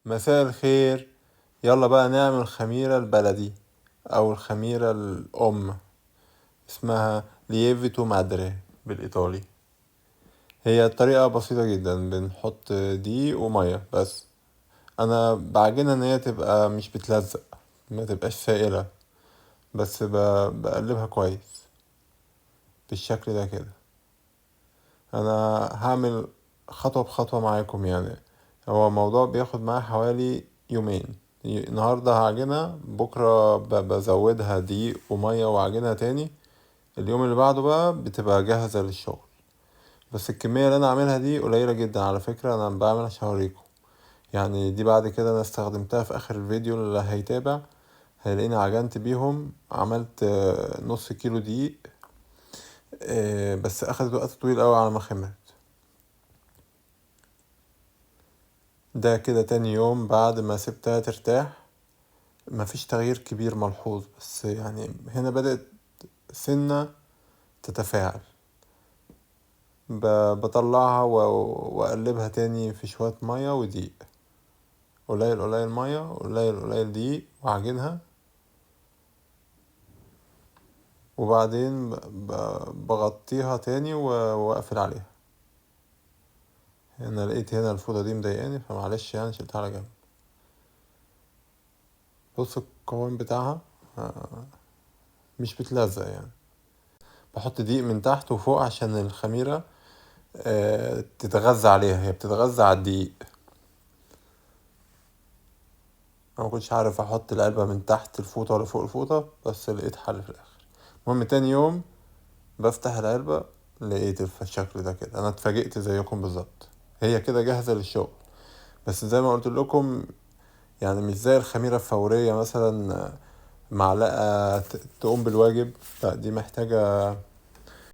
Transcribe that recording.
مساء الخير. يلا بقى نعمل خميرة البلدي او الخميرة الام، اسمها لييفيتو مادري بالايطالي. هي الطريقة بسيطة جدا، بنحط دقيق ومية بس. انا بعجنها ان هي تبقى مش بتلزق، ما تبقاش سائلة، بس بقلبها كويس بالشكل ده كده. انا هعمل خطوة بخطوة معاكم يعني. هو الموضوع بياخد معايا حوالي يومين. النهاردة هعجنها، بكرة بزودها دقيق ومية وأعجنها تاني. اليوم اللي بعده بقى بتبقى جاهزة للشغل. بس الكمية اللي أنا عاملها دي قليلة جدا على فكرة، أنا بعمل عشان أوريكم. يعني دي بعد كده أنا استخدمتها في آخر الفيديو اللي هيتابع، هيلاقيني عجنت بيهم. عملت نص كيلو دقيق، بس أخدت وقت طويل أوي على ما خمرت. ده كده تاني يوم بعد ما سبتها ترتاح. مفيش تغيير كبير ملحوظ، بس يعني هنا بدأت سنة تتفاعل. بطلعها وأقلبها تاني في شوية مية ودقيق، قليل قليل مية قليل قليل دقيق، وأعجنها. وبعدين بغطيها تاني وأقفل عليها. أنا لقيت هنا الفوطة دي مضايقاني، فمعلش يعني شلتها على جنب. بص القوام بتاعها مش بتلزق يعني. بحط دقيق من تحت وفوق عشان الخميرة تتغذى عليها، هي بتتغذى على الدقيق. انا مكنتش عارف احط العلبة من تحت الفوطة ولا فوق الفوطة، بس لقيت حل في الاخر. المهم تاني يوم بفتح العلبة، لقيت الشكل ده كده. انا اتفاجئت زيكم بالظبط، هي كده جاهزة للشغل. بس زي ما قلت لكم، يعني مش زي الخميرة الفورية مثلا معلقة تقوم بالواجب. لا، دي محتاجة